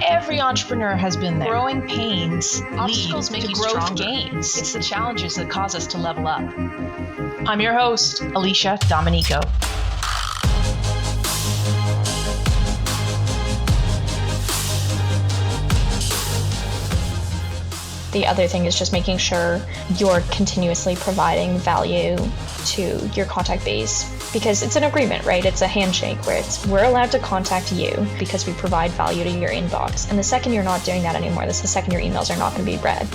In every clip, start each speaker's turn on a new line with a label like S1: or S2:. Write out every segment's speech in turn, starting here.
S1: Every entrepreneur has been there. Growing pains obstacles make you grow gains. It's the challenges that cause us to level up. I'm your host, Alicia Domenico.
S2: The other thing is just making sure you're continuously providing value to your contact base, because it's an agreement, right? It's a handshake where we're allowed to contact you because we provide value to your inbox. And the second you're not doing that anymore, that's the second your emails are not going to be read.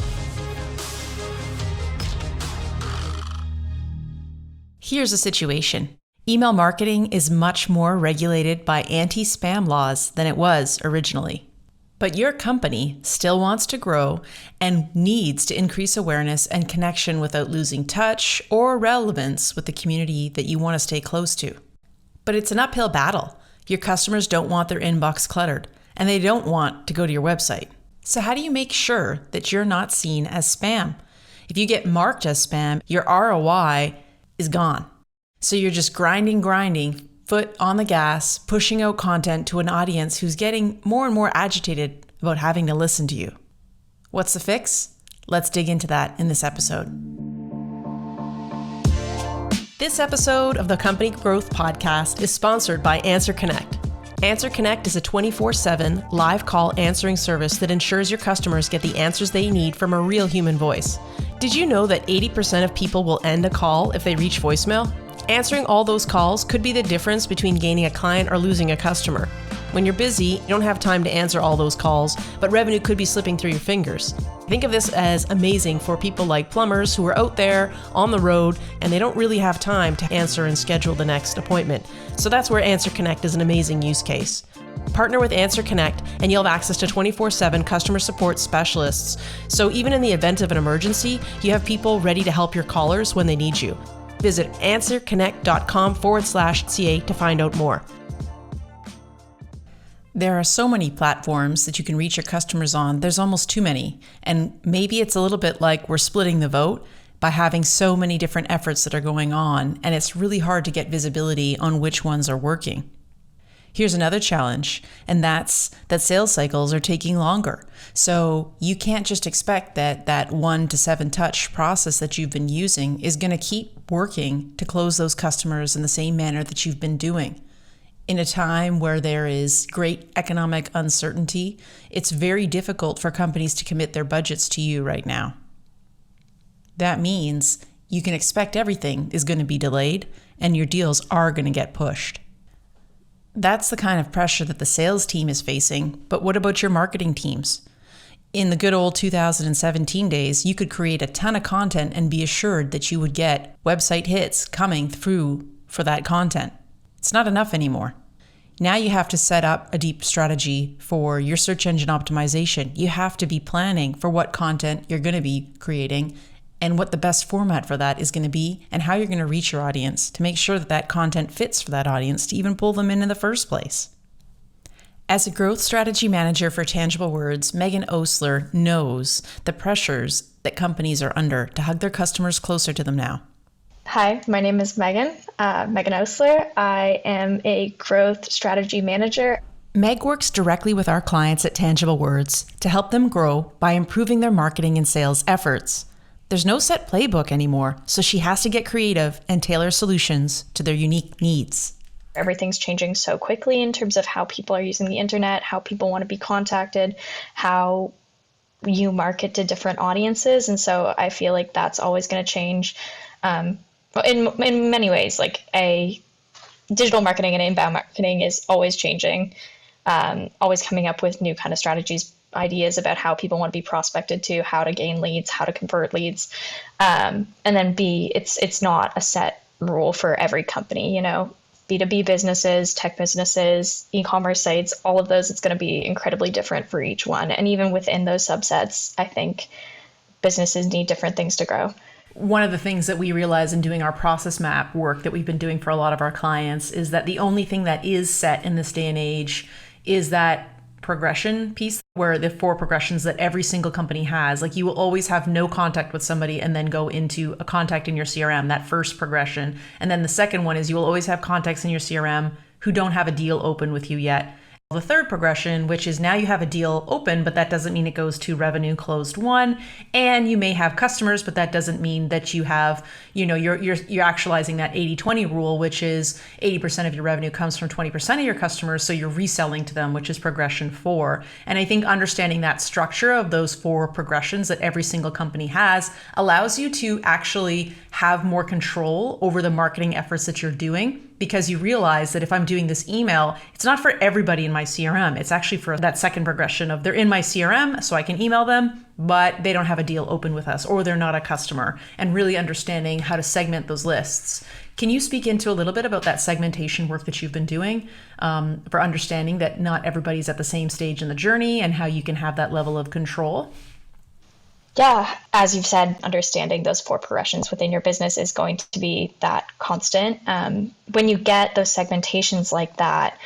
S3: Here's a situation. Email marketing is much more regulated by anti-spam laws than it was originally. But your company still wants to grow and needs to increase awareness and connection without losing touch or relevance with the community that you want to stay close to. But it's an uphill battle. Your customers don't want their inbox cluttered, and they don't want to go to your website. So how do you make sure that you're not seen as spam? If you get marked as spam, your ROI is gone. So you're just grinding, foot on the gas, pushing out content to an audience who's getting more and more agitated about having to listen to you. What's the fix? Let's dig into that in this episode. This episode of the Company Growth Podcast is sponsored by Answer Connect. Answer Connect is a 24/7 live call answering service that ensures your customers get the answers they need from a real human voice. Did you know that 80% of people will end a call if they reach voicemail? Answering all those calls could be the difference between gaining a client or losing a customer. When you're busy, you don't have time to answer all those calls, but revenue could be slipping through your fingers. Think of this as amazing for people like plumbers who are out there on the road and they don't really have time to answer and schedule the next appointment. So that's where Answer Connect is an amazing use case. Partner with Answer Connect and you'll have access to 24/7 customer support specialists. So even in the event of an emergency, you have people ready to help your callers when they need you. Visit answerconnect.com/CA to find out more. There are so many platforms that you can reach your customers on. There's almost too many. And maybe it's a little bit like we're splitting the vote by having so many different efforts that are going on, and it's really hard to get visibility on which ones are working. Here's another challenge, and that's that sales cycles are taking longer. So you can't just expect that 1 to 7 touch process that you've been using is going to keep working to close those customers in the same manner that you've been doing. In a time where there is great economic uncertainty, it's very difficult for companies to commit their budgets to you right now. That means you can expect everything is going to be delayed and your deals are going to get pushed. That's the kind of pressure that the sales team is facing, but what about your marketing teams? In the good old 2017 days, you could create a ton of content and be assured that you would get website hits coming through for that content. It's not enough anymore. Now you have to set up a deep strategy for your search engine optimization. You have to be planning for what content you're going to be creating and what the best format for that is going to be and how you're going to reach your audience to make sure that content fits for that audience to even pull them in the first place. As a growth strategy manager for Tangible Words, Megan Osler knows the pressures that companies are under to hug their customers closer to them now.
S2: Hi, my name is Megan Osler. I am a growth strategy manager.
S3: Meg works directly with our clients at Tangible Words to help them grow by improving their marketing and sales efforts. There's no set playbook anymore, so she has to get creative and tailor solutions to their unique needs.
S2: Everything's changing so quickly in terms of how people are using the internet, how people want to be contacted, how you market to different audiences. And so I feel like that's always going to change in many ways. Like a digital marketing and inbound marketing is always changing, always coming up with new kind of strategies, ideas about how people want to be prospected to, how to gain leads, how to convert leads. And then it's not a set rule for every company, B2B businesses, tech businesses, e-commerce sites, all of those, it's going to be incredibly different for each one. And even within those subsets, I think businesses need different things to grow.
S3: One of the things that we realize in doing our process map work that we've been doing for a lot of our clients is that the only thing that is set in this day and age is that progression piece, where the 4 progressions that every single company has. Like you will always have no contact with somebody and then go into a contact in your CRM, that first progression. And then the second one is you will always have contacts in your CRM who don't have a deal open with you yet. the third progression, which is now you have a deal open, but that doesn't mean it goes to revenue closed won. And you may have customers, but that doesn't mean that you have, you're actualizing that 80-20 rule, which is 80% of your revenue comes from 20% of your customers. So you're reselling to them, which is progression 4. And I think understanding that structure of those 4 progressions that every single company has allows you to actually have more control over the marketing efforts that you're doing, because you realize that if I'm doing this email, it's not for everybody in my CRM. It's actually for that second progression of they're in my CRM, so I can email them, but they don't have a deal open with us, or they're not a customer, and really understanding how to segment those lists. Can you speak into a little bit about that segmentation work that you've been doing for understanding that not everybody's at the same stage in the journey and how you can have that level of control?
S2: Yeah, as you've said, understanding those 4 progressions within your business is going to be that constant. When you get those segmentations like that,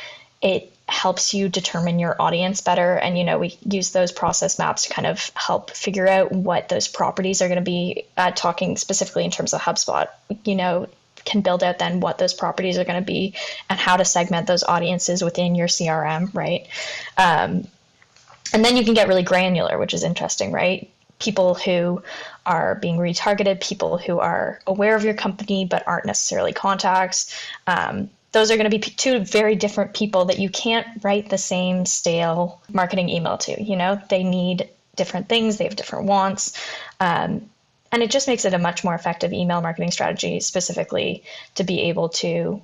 S2: it helps you determine your audience better. And, we use those process maps to kind of help figure out what those properties are going to be, talking specifically in terms of HubSpot, can build out then what those properties are going to be and how to segment those audiences within your CRM, right? And then you can get really granular, which is interesting, right? People who are being retargeted, people who are aware of your company but aren't necessarily contacts. Those are going to be 2 very different people that you can't write the same stale marketing email to. They need different things, they have different wants. And it just makes it a much more effective email marketing strategy, specifically to be able to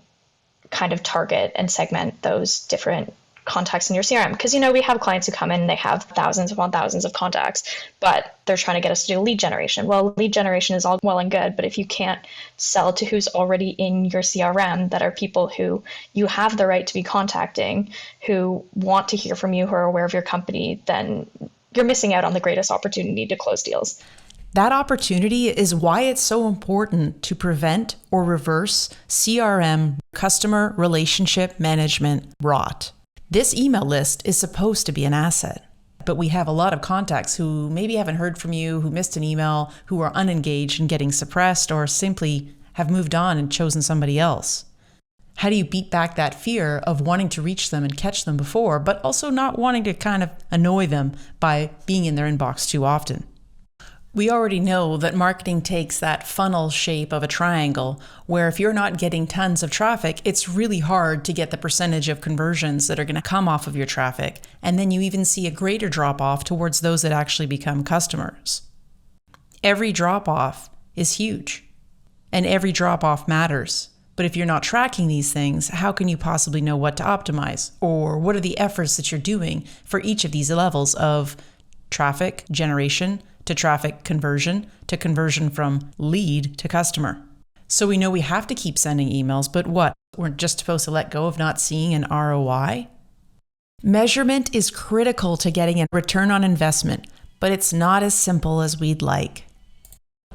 S2: kind of target and segment those different contacts in your CRM. Because, we have clients who come in and they have thousands upon thousands of contacts, but they're trying to get us to do lead generation. Well, lead generation is all well and good, but if you can't sell to who's already in your CRM, that are people who you have the right to be contacting, who want to hear from you, who are aware of your company, then you're missing out on the greatest opportunity to close deals.
S3: That opportunity is why it's so important to prevent or reverse CRM, customer relationship management rot. This email list is supposed to be an asset, but we have a lot of contacts who maybe haven't heard from you, who missed an email, who are unengaged and getting suppressed, or simply have moved on and chosen somebody else. How do you beat back that fear of wanting to reach them and catch them before, but also not wanting to kind of annoy them by being in their inbox too often? We already know that marketing takes that funnel shape of a triangle, where if you're not getting tons of traffic, it's really hard to get the percentage of conversions that are going to come off of your traffic. And then you even see a greater drop off towards those that actually become customers. Every drop off is huge, and every drop off matters. But if you're not tracking these things, how can you possibly know what to optimize? Or what are the efforts that you're doing for each of these levels of traffic generation to traffic conversion, to conversion from lead to customer? So we know we have to keep sending emails, but what? We're just supposed to let go of not seeing an ROI? Measurement is critical to getting a return on investment, but it's not as simple as we'd like.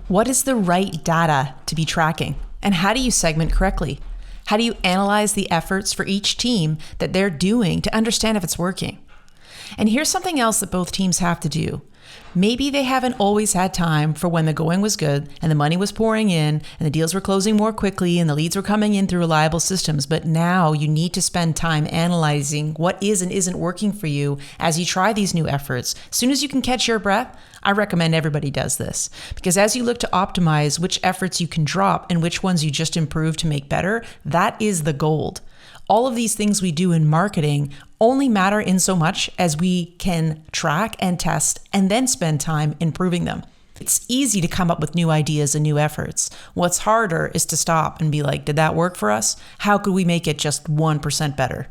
S3: What is the right data to be tracking? And how do you segment correctly? How do you analyze the efforts for each team that they're doing to understand if it's working? And here's something else that both teams have to do. Maybe they haven't always had time for when the going was good and the money was pouring in and the deals were closing more quickly and the leads were coming in through reliable systems. But now you need to spend time analyzing what is and isn't working for you as you try these new efforts. As soon as you can catch your breath, I recommend everybody does this, because as you look to optimize which efforts you can drop and which ones you just improve to make better, that is the gold. All of these things we do in marketing only matter in so much as we can track and test and then spend time improving them. It's easy to come up with new ideas and new efforts. What's harder is to stop and be like, did that work for us? How could we make it just 1% better?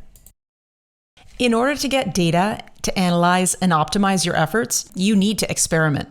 S3: In order to get data to analyze and optimize your efforts, you need to experiment.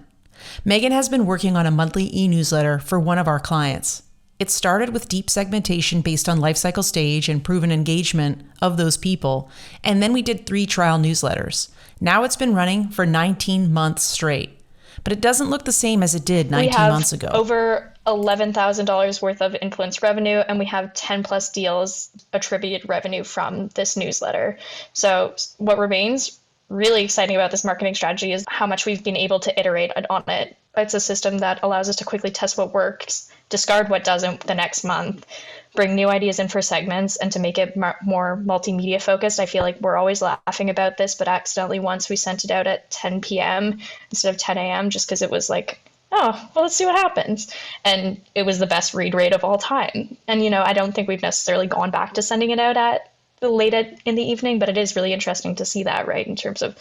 S3: Megan has been working on a monthly e-newsletter for one of our clients. It started with deep segmentation based on lifecycle stage and proven engagement of those people. And then we did 3 trial newsletters. Now it's been running for 19 months straight. But it doesn't look the same as it did 19 months ago.
S2: We have over $11,000 worth of influence revenue, and we have 10 plus deals attributed revenue from this newsletter. So what remains really exciting about this marketing strategy is how much we've been able to iterate on it. It's a system that allows us to quickly test what works, discard what doesn't the next month, bring new ideas in for segments and to make it more multimedia focused. I feel like we're always laughing about this, but accidentally once we sent it out at 10 p.m. instead of 10 a.m. just because it was like, oh, well, let's see what happens. And it was the best read rate of all time. And, I don't think we've necessarily gone back to sending it out at late in the evening, but it is really interesting to see that, right? In terms of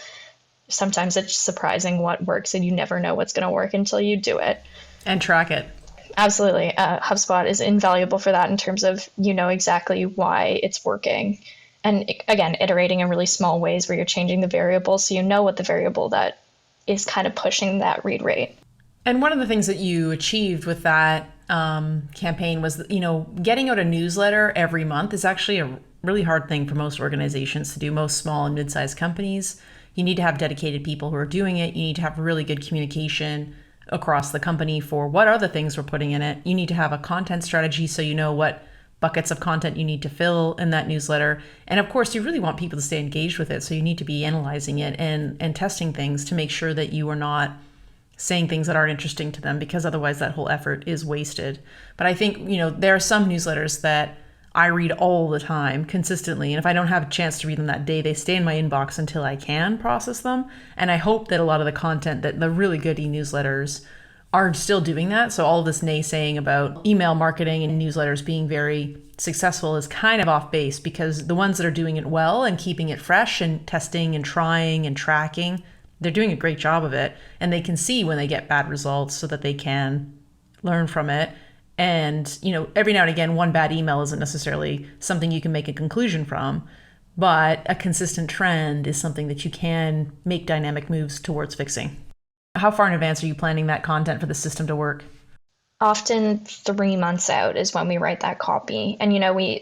S2: sometimes it's surprising what works and you never know what's going to work until you do it.
S3: And track it.
S2: Absolutely. HubSpot is invaluable for that in terms of, exactly why it's working. And again, iterating in really small ways where you're changing the variables so you know what the variable that is kind of pushing that read rate.
S3: And one of the things that you achieved with that campaign was, getting out a newsletter every month is actually a really hard thing for most organizations to do, most small and mid-sized companies. You need to have dedicated people who are doing it. You need to have really good communication across the company for what are the things we're putting in it. You need to have a content strategy so you know what buckets of content you need to fill in that newsletter. And of course, you really want people to stay engaged with it. So you need to be analyzing it and testing things to make sure that you are not saying things that aren't interesting to them, because otherwise that whole effort is wasted. But I think, there are some newsletters that I read all the time consistently. And if I don't have a chance to read them that day, they stay in my inbox until I can process them. And I hope that a lot of the content, that the really good e-newsletters are still doing that. So all of this naysaying about email marketing and newsletters being very successful is kind of off base, because the ones that are doing it well and keeping it fresh and testing and trying and tracking, they're doing a great job of it. And they can see when they get bad results so that they can learn from it. And, every now and again, one bad email isn't necessarily something you can make a conclusion from, but a consistent trend is something that you can make dynamic moves towards fixing. How far in advance are you planning that content for the system to work?
S2: Often 3 months out is when we write that copy. And,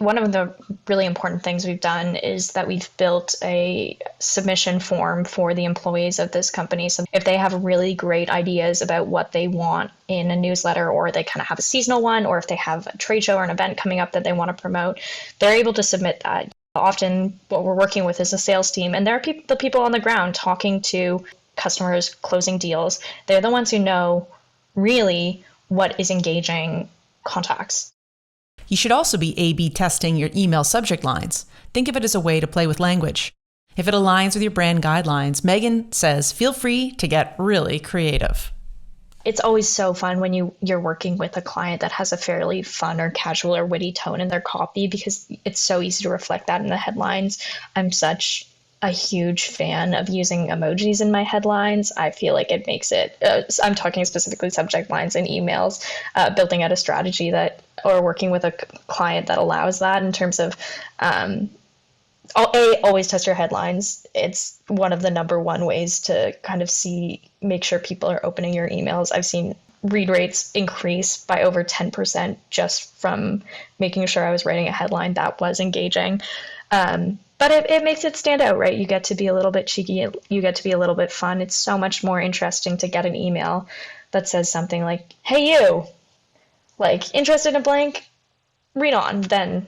S2: one of the really important things we've done is that we've built a submission form for the employees of this company. So if they have really great ideas about what they want in a newsletter, or they kind of have a seasonal one, or if they have a trade show or an event coming up that they want to promote, they're able to submit that. Often what we're working with is a sales team, and they're the people on the ground talking to customers, closing deals. They're the ones who know really what is engaging contacts.
S3: You should also be A/B testing your email subject lines. Think of it as a way to play with language. If it aligns with your brand guidelines, Megan says feel free to get really creative.
S2: It's always so fun when you're working with a client that has a fairly fun or casual or witty tone in their copy, because it's so easy to reflect that in the headlines. I'm such a huge fan of using emojis in my headlines. I feel like it makes it, I'm talking specifically subject lines in emails, building out a strategy or working with a client that allows that in terms of, always test your headlines. It's one of the number one ways to kind of make sure people are opening your emails. I've seen read rates increase by over 10% just from making sure I was writing a headline that was engaging. But it makes it stand out, right? You get to be a little bit cheeky. You get to be a little bit fun. It's so much more interesting to get an email that says something like, hey, you, like, interested in blank, read on, than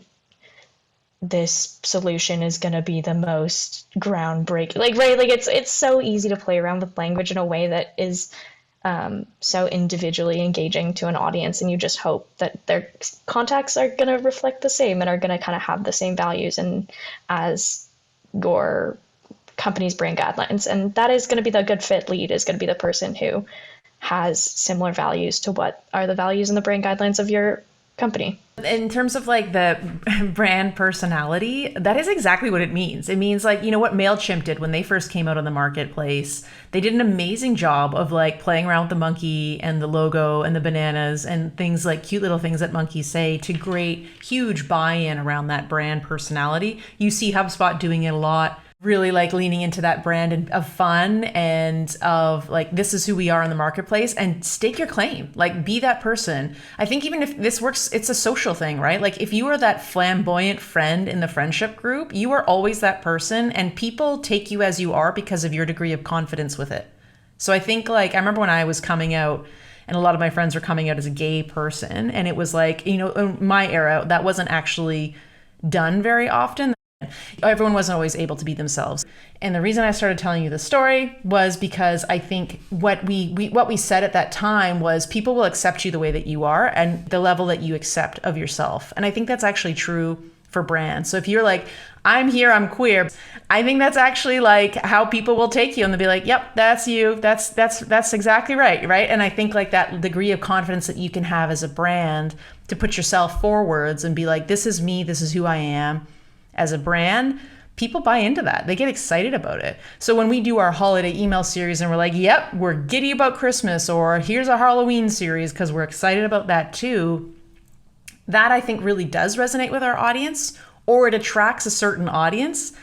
S2: this solution is going to be the most groundbreaking. Like, right, like it's so easy to play around with language in a way that is so individually engaging to an audience, and you just hope that their contacts are going to reflect the same and are going to kind of have the same values and as your company's brand guidelines. And that is going to be the good fit lead, is going to be the person who has similar values to what are the values and the brand guidelines of your company.
S3: In terms of like the brand personality, that is exactly what it means. It means like, what MailChimp did when they first came out on the marketplace. They did an amazing job of like playing around with the monkey and the logo and the bananas and things like cute little things that monkeys say to create huge buy-in around that brand personality. You see HubSpot doing it a lot. Really like leaning into that brand and of fun and of like, this is who we are in the marketplace, and stake your claim, like be that person. I think even if this works, it's a social thing, right? Like if you are that flamboyant friend in the friendship group, you are always that person, and people take you as you are because of your degree of confidence with it. So I think like, I remember when I was coming out and a lot of my friends were coming out as a gay person, and it was like, in my era, that wasn't actually done very often. Everyone wasn't always able to be themselves. And the reason I started telling you the story was because I think what we said at that time was people will accept you the way that you are and the level that you accept of yourself. And I think that's actually true for brands. So if you're like, I'm here, I'm queer, I think that's actually like how people will take you, and they'll be like, yep, that's you. That's exactly right. Right. And I think like that degree of confidence that you can have as a brand to put yourself forwards and be like, this is me, this is who I am as a brand, people buy into that. They get excited about it. So when we do our holiday email series and we're like, yep, we're giddy about Christmas, or here's a Halloween series because we're excited about that too, that I think really does resonate with our audience, or it attracts a certain audience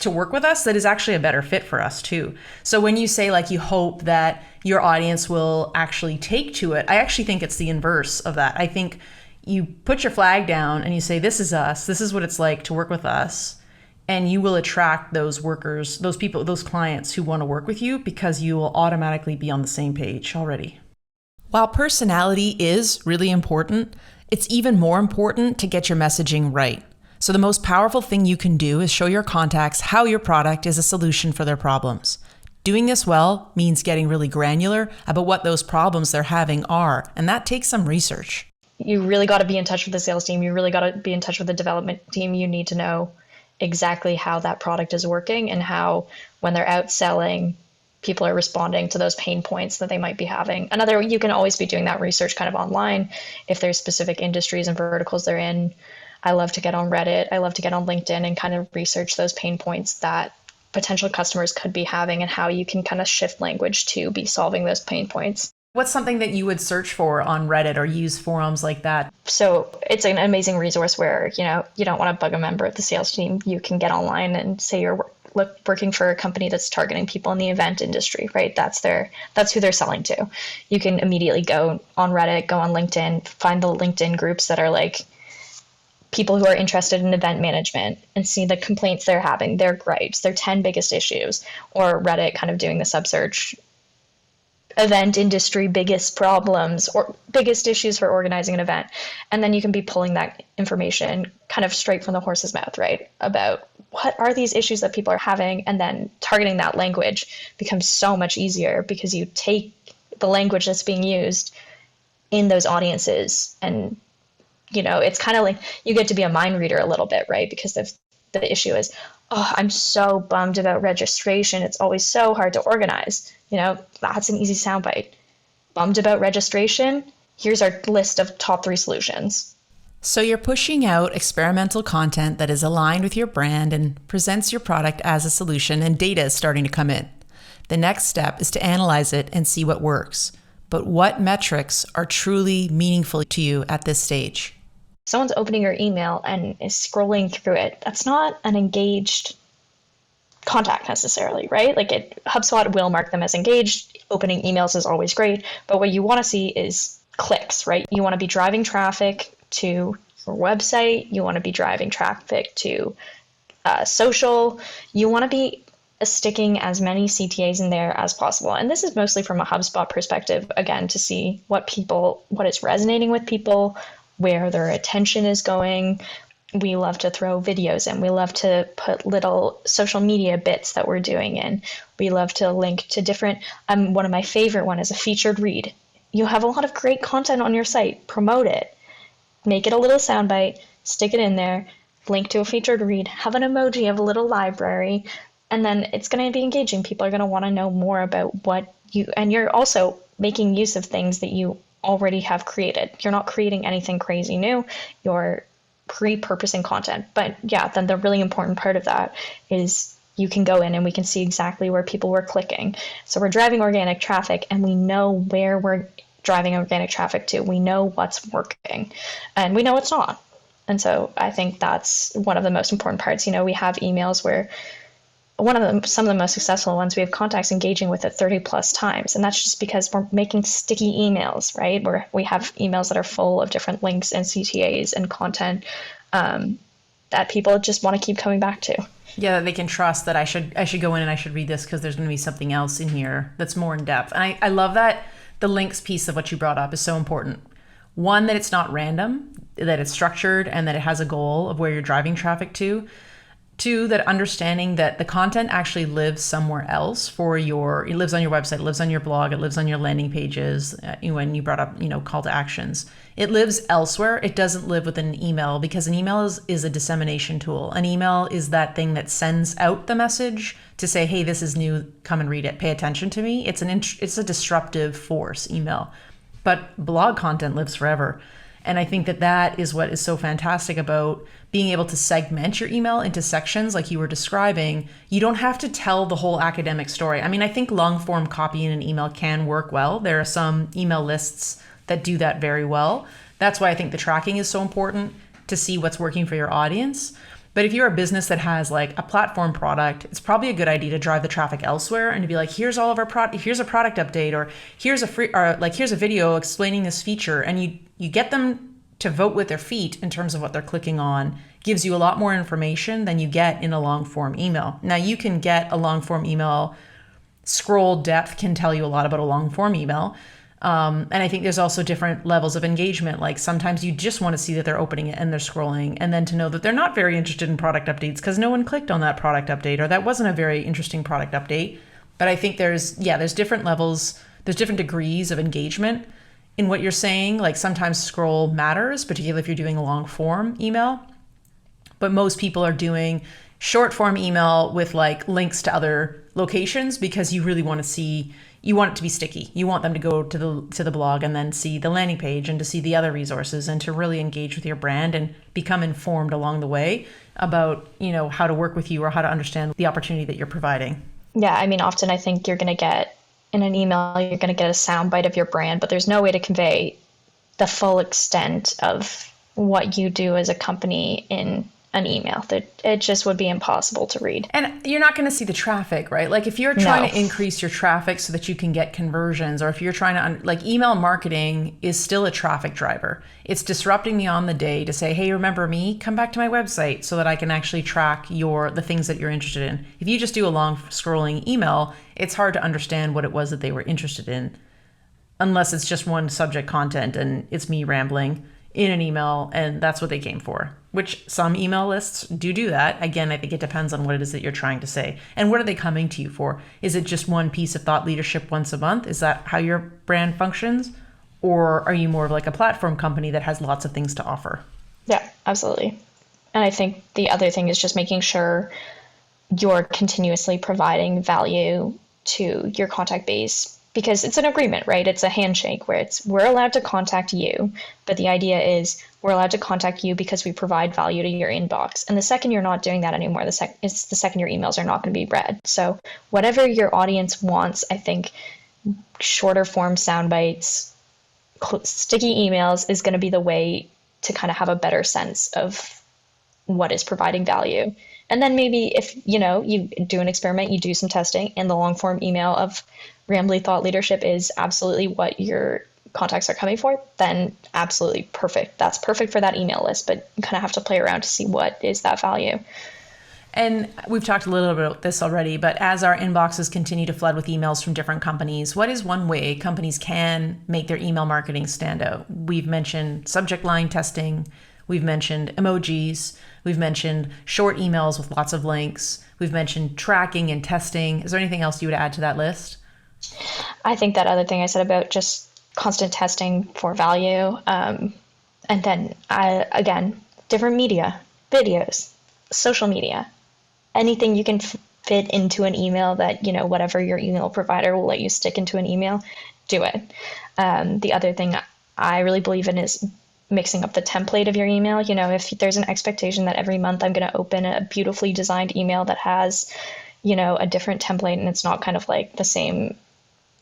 S3: to work with us that is actually a better fit for us too. So when you say like you hope that your audience will actually take to it, I actually think it's the inverse of that. I think you put your flag down and you say, this is us, this is what it's like to work with us. And you will attract those workers, those people, those clients who want to work with you because you will automatically be on the same page already. While personality is really important, it's even more important to get your messaging right. So the most powerful thing you can do is show your contacts how your product is a solution for their problems. Doing this well means getting really granular about what those problems they're having are, and that takes some research.
S2: You really got to be in touch with the sales team. You really got to be in touch with the development team. You need to know exactly how that product is working and how, when they're out selling, people are responding to those pain points that they might be having. You can always be doing that research kind of online if there's specific industries and verticals they're in. I love to get on Reddit. I love to get on LinkedIn and kind of research those pain points that potential customers could be having and how you can kind of shift language to be solving those pain points.
S3: What's something that you would search for on Reddit or use forums like that?
S2: So it's an amazing resource where, you don't want to bug a member of the sales team. You can get online and say you're working for a company that's targeting people in the event industry, right? That's who they're selling to. You can immediately go on Reddit, go on LinkedIn, find the LinkedIn groups that are like people who are interested in event management and see the complaints they're having, their gripes, their 10 biggest issues, or Reddit kind of doing the sub-search, event industry biggest problems or biggest issues for organizing an event. And then you can be pulling that information kind of straight from the horse's mouth, right? About what are these issues that people are having, and then targeting that language becomes so much easier because you take the language that's being used in those audiences, and it's kind of like you get to be a mind reader a little bit, right? Because if the issue is, oh, I'm so bummed about registration, it's always so hard to organize. That's an easy soundbite. Bummed about registration? Here's our list of top 3 solutions.
S3: So you're pushing out experimental content that is aligned with your brand and presents your product as a solution, and data is starting to come in. The next step is to analyze it and see what works. But what metrics are truly meaningful to you at this stage?
S2: Someone's opening your email and is scrolling through it. That's not an engaged contact necessarily, right? Like HubSpot will mark them as engaged. Opening emails is always great, but what you want to see is clicks, right? You want to be driving traffic to your website. You want to be driving traffic to social. You want to be sticking as many CTAs in there as possible. And this is mostly from a HubSpot perspective, again, to see what is resonating with people, where their attention is going. We love to throw videos in. We love to put little social media bits that we're doing in. We love to link to different, one of my favorite one is a featured read. You have a lot of great content on your site, promote it, make it a little soundbite, stick it in there, link to a featured read, have an emoji of a little library, and then it's going to be engaging. People are going to want to know more about and you're also making use of things that you already have created. You're not creating anything crazy new. You're repurposing content. But yeah, then the really important part of that is you can go in and we can see exactly where people were clicking. So we're driving organic traffic and we know where we're driving organic traffic to. We know what's working and we know what's not. And so I think that's one of the most important parts. We have emails where some of the most successful ones, we have contacts engaging with it 30 plus times. And that's just because we're making sticky emails, right? Where we have emails that are full of different links and CTAs and content that people just want to keep coming back to.
S3: Yeah, they can trust that I should go in and I should read this because there's going to be something else in here that's more in depth. And I love that the links piece of what you brought up is so important. One, that it's not random, that it's structured and that it has a goal of where you're driving traffic to. Two, that understanding that the content actually lives somewhere else it lives on your website, it lives on your blog, it lives on your landing pages. When you brought up, call to actions, it lives elsewhere. It doesn't live within an email, because an email is a dissemination tool. An email is that thing that sends out the message to say, hey, this is new, come and read it, pay attention to me. It's a disruptive force, email. But blog content lives forever. And I think that is what is so fantastic about being able to segment your email into sections like you were describing. You don't have to tell the whole academic story. I mean, I think long form copy in an email can work well. There are some email lists that do that very well. That's why I think the tracking is so important, to see what's working for your audience. But if you're a business that has like a platform product, it's probably a good idea to drive the traffic elsewhere and to be like, here's all of our here's a product update, or here's here's a video explaining this feature, and you get them to vote with their feet in terms of what they're clicking on. Gives you a lot more information than you get in a long form email. Now, you can get a long form email, scroll depth can tell you a lot about a long form email. And I think there's also different levels of engagement. Like sometimes you just want to see that they're opening it and they're scrolling, and then to know that they're not very interested in product updates because no one clicked on that product update, or that wasn't a very interesting product update. But I think there's different levels, there's different degrees of engagement in what you're saying. Like sometimes scroll matters, particularly if you're doing a long form email. But most people are doing short form email with like links to other locations because you really want to see, you want it to be sticky. You want them to go to the blog and then see the landing page and to see the other resources and to really engage with your brand and become informed along the way about, how to work with you or how to understand the opportunity that you're providing.
S2: Yeah, I mean, often I think you're going to get in an email, you're going to get a soundbite of your brand, but there's no way to convey the full extent of what you do as a company in an email. That it just would be impossible to read.
S3: And you're not going to see the traffic, right? Like if you're trying to increase your traffic so that you can get conversions, or if you're trying to, email marketing is still a traffic driver. It's disrupting me on the day to say, hey, remember me? Come back to my website so that I can actually track the things that you're interested in. If you just do a long scrolling email, it's hard to understand what it was that they were interested in, unless it's just one subject content and it's me rambling in an email and that's what they came for, which some email lists do that. Again, I think it depends on what it is that you're trying to say. And what are they coming to you for? Is it just one piece of thought leadership once a month? Is that how your brand functions? Or are you more of like a platform company that has lots of things to offer?
S2: Yeah, absolutely. And I think the other thing is just making sure you're continuously providing value to your contact base, because it's an agreement, right? It's a handshake where we're allowed to contact you, but the idea is we're allowed to contact you because we provide value to your inbox. And the second you're not doing that anymore, it's the second your emails are not going to be read. So whatever your audience wants, I think shorter form sound bites, sticky emails is going to be the way to kind of have a better sense of what is providing value. And then maybe if, you do an experiment, you do some testing, and the long form email of Rambly Thought Leadership is absolutely what your contacts are coming for, then absolutely perfect. That's perfect for that email list, but you kind of have to play around to see what is that value.
S3: And we've talked a little bit about this already, but as our inboxes continue to flood with emails from different companies, what is one way companies can make their email marketing stand out? We've mentioned subject line testing. We've mentioned emojis. We've mentioned short emails with lots of links. We've mentioned tracking and testing. Is there anything else you would add to that list?
S2: I think that other thing I said about just constant testing for value. And then again, different media, videos, social media, anything you can fit into an email that, whatever your email provider will let you stick into an email, do it. The other thing I really believe in is mixing up the template of your email. If there's an expectation that every month I'm going to open a beautifully designed email that has, a different template and it's not kind of like the same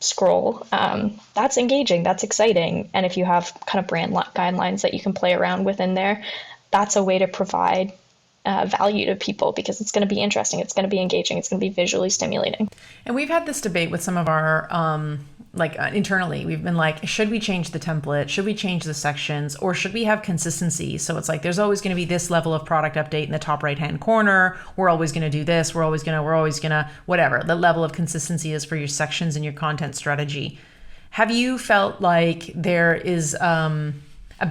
S2: scroll, that's engaging, that's exciting. And if you have kind of brand guidelines that you can play around within there, that's a way to provide value to people, because it's going to be interesting, it's going to be engaging, it's going to be visually stimulating.
S3: And we've had this debate with some of our internally, we've been like, should we change the template? Should we change the sections? Or should we have consistency? So it's like, there's always going to be this level of product update in the top right-hand corner. We're always going to do this. We're always going to, whatever the level of consistency is for your sections and your content strategy. Have you felt like there is a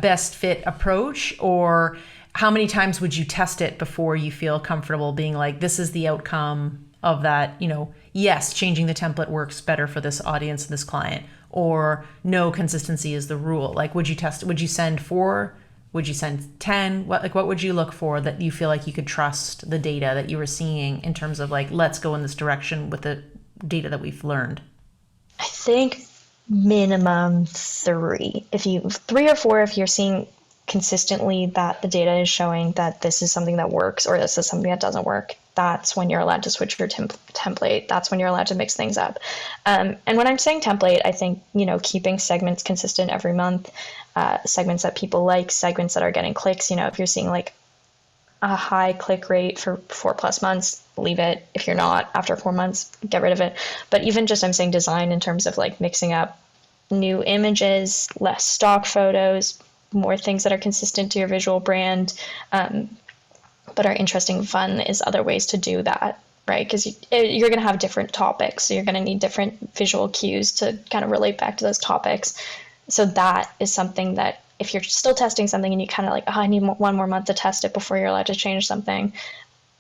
S3: best fit approach, or how many times would you test it before you feel comfortable being like, this is the outcome of that, yes, changing the template works better for this audience, this client, or no, consistency is the rule. Like, would you send 4? Would you send 10? What would you look for that you feel like you could trust the data that you were seeing in terms of like, let's go in this direction with the data that we've learned?
S2: I think minimum 3. 3 or 4, if you're seeing consistently that the data is showing that this is something that works or this is something that doesn't work, that's when you're allowed to switch your template. That's when you're allowed to mix things up. And when I'm saying template, I think, keeping segments consistent every month, segments that people like, segments that are getting clicks. If you're seeing like a high click rate for 4+ months, leave it. If you're not, after 4 months, get rid of it. But even just, I'm saying design in terms of like mixing up new images, less stock photos, more things that are consistent to your visual brand, but are interesting and fun is other ways to do that, right? Because you're going to have different topics, so you're going to need different visual cues to kind of relate back to those topics. So that is something that if you're still testing something and you kind of like, I need 1 more month to test it before you're allowed to change something,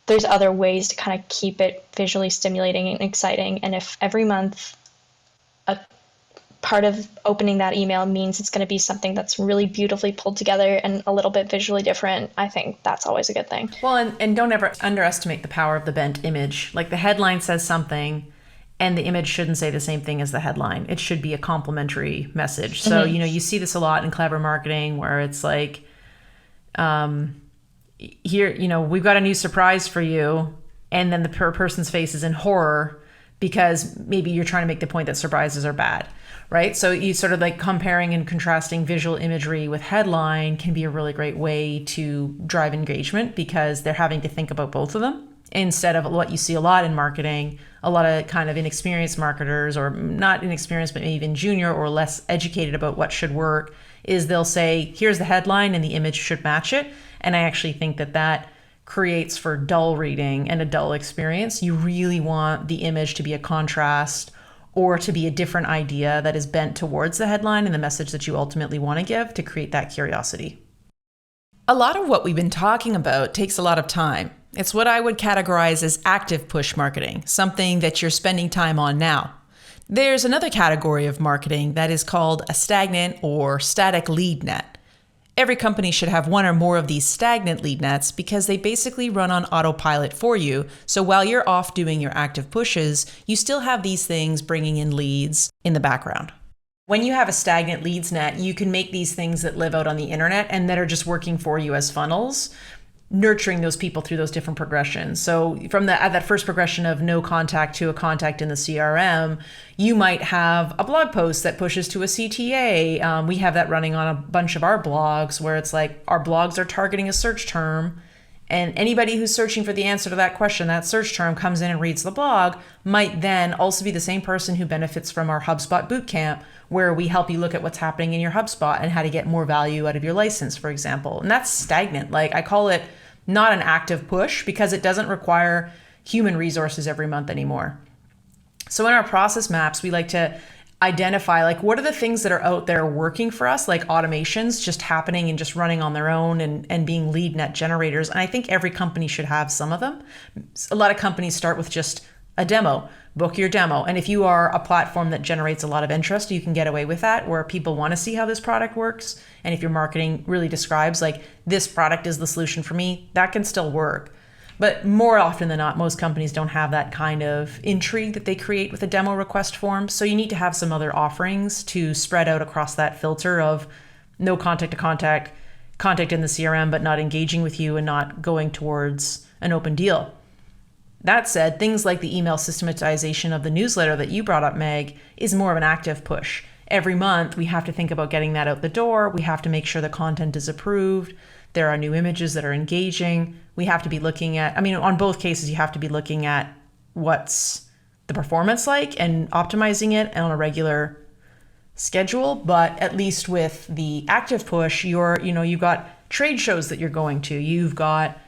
S2: there's other ways to kind of keep it visually stimulating and exciting. And if every month a part of opening that email means it's going to be something that's really beautifully pulled together and a little bit visually different, I think that's always a good thing.
S3: Well, and don't ever underestimate the power of the bent image. Like, the headline says something and the image shouldn't say the same thing as the headline. It should be a complementary message. So, you see this a lot in clever marketing where it's like, here, we've got a new surprise for you. And then the person's face is in horror because maybe you're trying to make the point that surprises are bad. Right? So you sort of like comparing and contrasting visual imagery with headline can be a really great way to drive engagement because they're having to think about both of them instead of what you see a lot in marketing. A lot of kind of inexperienced marketers, or not inexperienced, but maybe even junior or less educated about what should work, is they'll say, here's the headline and the image should match it. And I actually think that creates for dull reading and a dull experience. You really want the image to be a contrast or to be a different idea that is bent towards the headline and the message that you ultimately want to give to create that curiosity. A lot of what we've been talking about takes a lot of time. It's what I would categorize as active push marketing, something that you're spending time on now. There's another category of marketing that is called a stagnant or static lead net. Every company should have one or more of these stagnant lead nets because they basically run on autopilot for you. So while you're off doing your active pushes, you still have these things bringing in leads in the background. When you have a stagnant leads net, you can make these things that live out on the internet and that are just working for you as funnels, nurturing those people through those different progressions. So from that first progression of no contact to a contact in the CRM, you might have a blog post that pushes to a CTA. We have that running on a bunch of our blogs where it's like our blogs are targeting a search term, and anybody who's searching for the answer to that question, that search term, comes in and reads the blog, might then also be the same person who benefits from our HubSpot bootcamp, where we help you look at what's happening in your HubSpot and how to get more value out of your license, for example. And that's stagnant. Like, I call it not an active push because it doesn't require human resources every month anymore. So in our process maps, we like to identify like what are the things that are out there working for us, like automations just happening and just running on their own and being lead net generators. And I think every company should have some of them. A lot of companies start with just a demo. Book your demo. And if you are a platform that generates a lot of interest, you can get away with that, where people want to see how this product works. And if your marketing really describes like this product is the solution for me, that can still work. But more often than not, most companies don't have that kind of intrigue that they create with a demo request form. So you need to have some other offerings to spread out across that filter of no contact to contact in the CRM, but not engaging with you and not going towards an open deal. That said, things like the email systematization of the newsletter that you brought up, Meg, is more of an active push. Every month, we have to think about getting that out the door. We have to make sure the content is approved. There are new images that are engaging. We have to be looking at, on both cases, you have to be looking at what's the performance like and optimizing it on a regular schedule. But at least with the active push, you've got trade shows that you're going to. You've got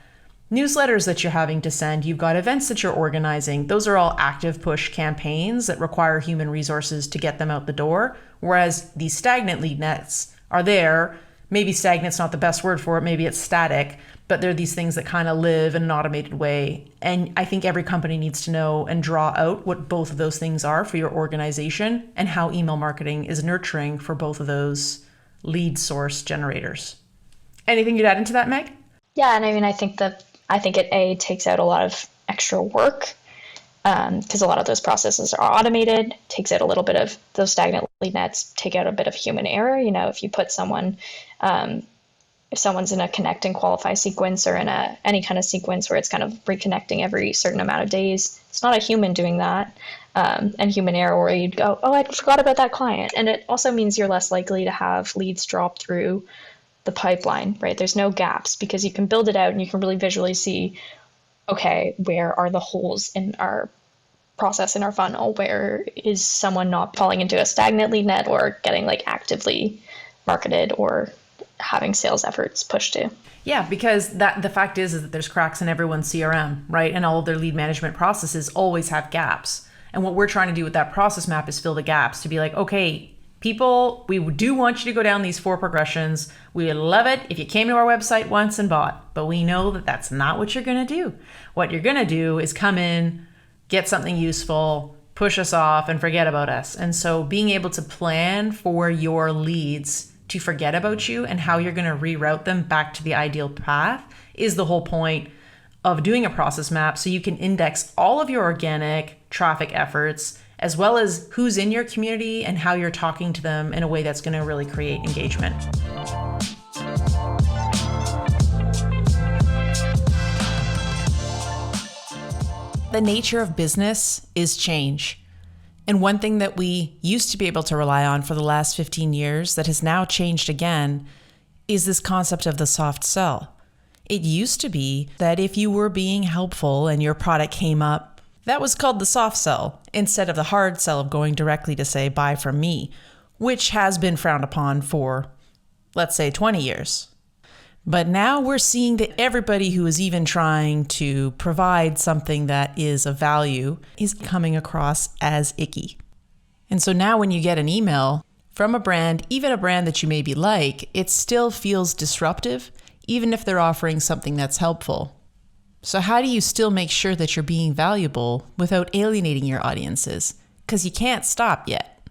S3: newsletters that you're having to send. You've got events that you're organizing. Those are all active push campaigns that require human resources to get them out the door. Whereas these stagnant lead nets are there, maybe stagnant's not the best word for it, maybe it's static, but they're these things that kind of live in an automated way. And I think every company needs to know and draw out what both of those things are for your organization and how email marketing is nurturing for both of those lead source generators. Anything you'd add into that, Meg?
S2: Yeah, and I mean, I think it takes out a lot of extra work because a lot of those processes are automated, takes out a little bit of those stagnant lead nets, take out a bit of human error. You know, if you put someone, if someone's in a connect and qualify sequence or in any kind of sequence where it's kind of reconnecting every certain amount of days, it's not a human doing that. And human error where you'd go, oh, I forgot about that client. And it also means you're less likely to have leads drop through the pipeline, right? There's no gaps because you can build it out and you can really visually see, okay, where are the holes in our process, in our funnel? Where is someone not falling into a stagnant lead net or getting like actively marketed or having sales efforts pushed to?
S3: Yeah, because the fact is that there's cracks in everyone's CRM, right? And all of their lead management processes always have gaps. And what we're trying to do with that process map is fill the gaps to be like, okay, people, we do want you to go down these 4 progressions. We would love it if you came to our website once and bought, but we know that that's not what you're going to do. What you're going to do is come in, get something useful, push us off, and forget about us. And so being able to plan for your leads to forget about you and how you're going to reroute them back to the ideal path is the whole point of doing a process map, so you can index all of your organic traffic efforts as well as who's in your community and how you're talking to them in a way that's going to really create engagement. The nature of business is change. And one thing that we used to be able to rely on for the last 15 years that has now changed again is this concept of the soft sell. It used to be that if you were being helpful and your product came up, that was called the soft sell instead of the hard sell of going directly to say, buy from me, which has been frowned upon for, let's say, 20 years. But now we're seeing that everybody who is even trying to provide something that is of value is coming across as icky. And so now when you get an email from a brand, even a brand that you maybe like, it still feels disruptive, even if they're offering something that's helpful. So how do you still make sure that you're being valuable without alienating your audiences? Because you can't stop yet.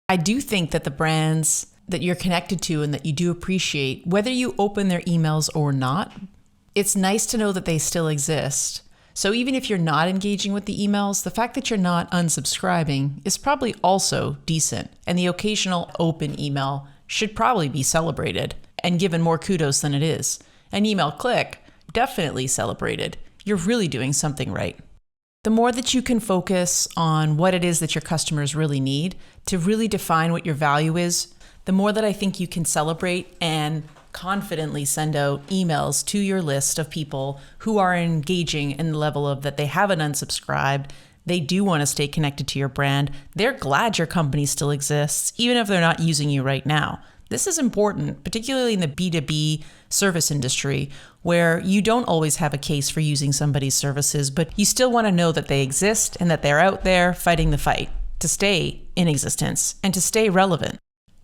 S3: I do think that the brands that you're connected to and that you do appreciate, whether you open their emails or not, it's nice to know that they still exist. So even if you're not engaging with the emails, the fact that you're not unsubscribing is probably also decent. And the occasional open email should probably be celebrated and given more kudos than it is. An email click, definitely celebrated. You're really doing something right. The more that you can focus on what it is that your customers really need to really define what your value is, the more that I think you can celebrate and confidently send out emails to your list of people who are engaging in the level of that they haven't unsubscribed. They do want to stay connected to your brand. They're glad your company still exists, even if they're not using you right now. This is important, particularly in the B2B service industry, where you don't always have a case for using somebody's services, but you still want to know that they exist and that they're out there fighting the fight to stay in existence and to stay relevant.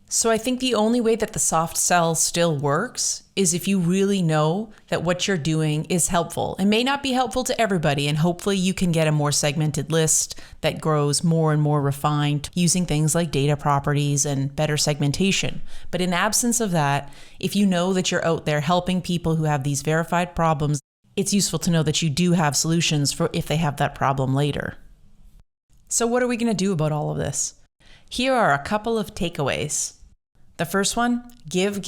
S3: So I think the only way that the soft sell still works is if you really know that what you're doing is helpful. It may not be helpful to everybody, and hopefully you can get a more segmented list that grows more and more refined using things like data properties and better segmentation. But in absence of that, if you know that you're out there helping people who have these verified problems, it's useful to know that you do have solutions for if they have that problem later. So what are we going to do about all of this? Here are a couple of takeaways. The first one, give,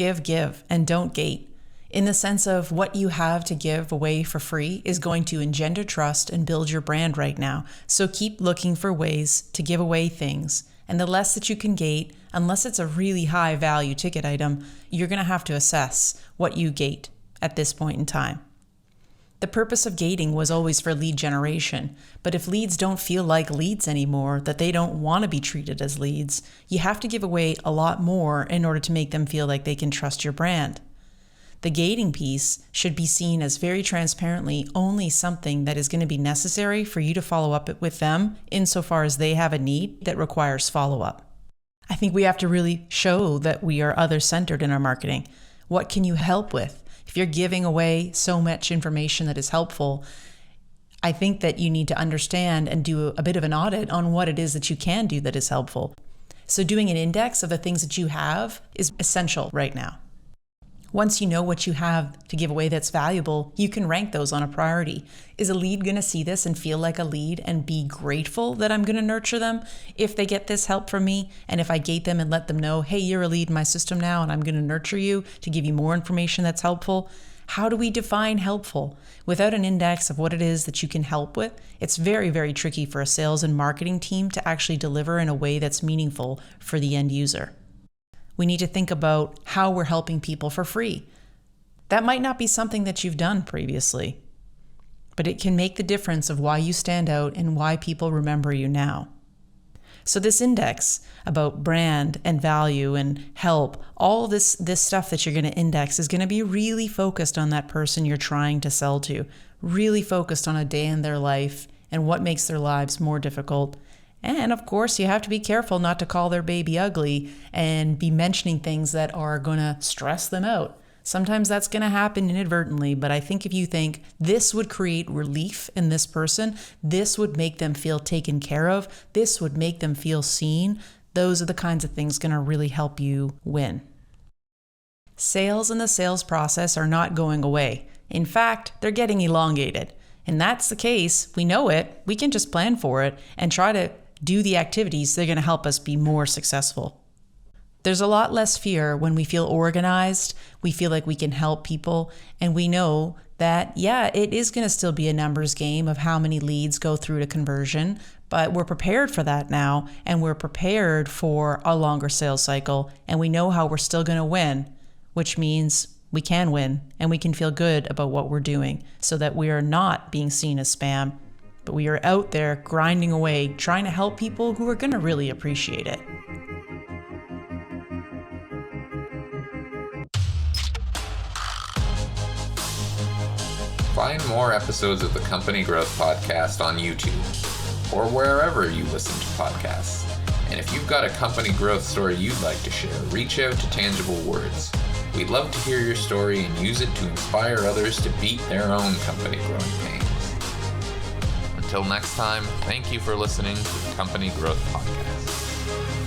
S3: and don't gate. In the sense of what you have to give away for free is going to engender trust and build your brand right now. So keep looking for ways to give away things. And the less that you can gate, unless it's a really high value ticket item, you're going to have to assess what you gate at this point in time. The purpose of gating was always for lead generation, but if leads don't feel like leads anymore, that they don't want to be treated as leads, you have to give away a lot more in order to make them feel like they can trust your brand. The gating piece should be seen as very transparently only something that is going to be necessary for you to follow up with them insofar as they have a need that requires follow-up. I think we have to really show that we are other-centered in our marketing. What can you help with? If you're giving away so much information that is helpful, I think that you need to understand and do a bit of an audit on what it is that you can do that is helpful. So doing an index of the things that you have is essential right now. Once you know what you have to give away that's valuable, you can rank those on a priority. Is a lead going to see this and feel like a lead and be grateful that I'm going to nurture them if they get this help from me? And if I gate them and let them know, hey, you're a lead in my system now and I'm going to nurture you to give you more information that's helpful? How do we define helpful? Without an index of what it is that you can help with, it's very, very tricky for a sales and marketing team to actually deliver in a way that's meaningful for the end user. We need to think about how we're helping people for free. That might not be something that you've done previously, but it can make the difference of why you stand out and why people remember you now. So this index about brand and value and help, all this stuff that you're going to index is going to be really focused on that person you're trying to sell to, really focused on a day in their life and what makes their lives more difficult. And of course, you have to be careful not to call their baby ugly and be mentioning things that are going to stress them out. Sometimes that's going to happen inadvertently, but I think if you think this would create relief in this person, this would make them feel taken care of, this would make them feel seen, those are the kinds of things going to really help you win. Sales and the sales process are not going away. In fact, they're getting elongated. And that's the case. We know it. We can just plan for it and try to do the activities that are going to help us be more successful. There's a lot less fear when we feel organized, we feel like we can help people, and we know that, yeah, it is going to still be a numbers game of how many leads go through to conversion, but we're prepared for that now, and we're prepared for a longer sales cycle, and we know how we're still going to win, which means we can win, and we can feel good about what we're doing so that we are not being seen as spam, but we are out there grinding away, trying to help people who are going to really appreciate it.
S4: Find more episodes of the Company Growth Podcast on YouTube or wherever you listen to podcasts. And if you've got a company growth story you'd like to share, reach out to Tangible Words. We'd love to hear your story and use it to inspire others to beat their own company growing pains. Until next time, thank you for listening to the Company Growth Podcast.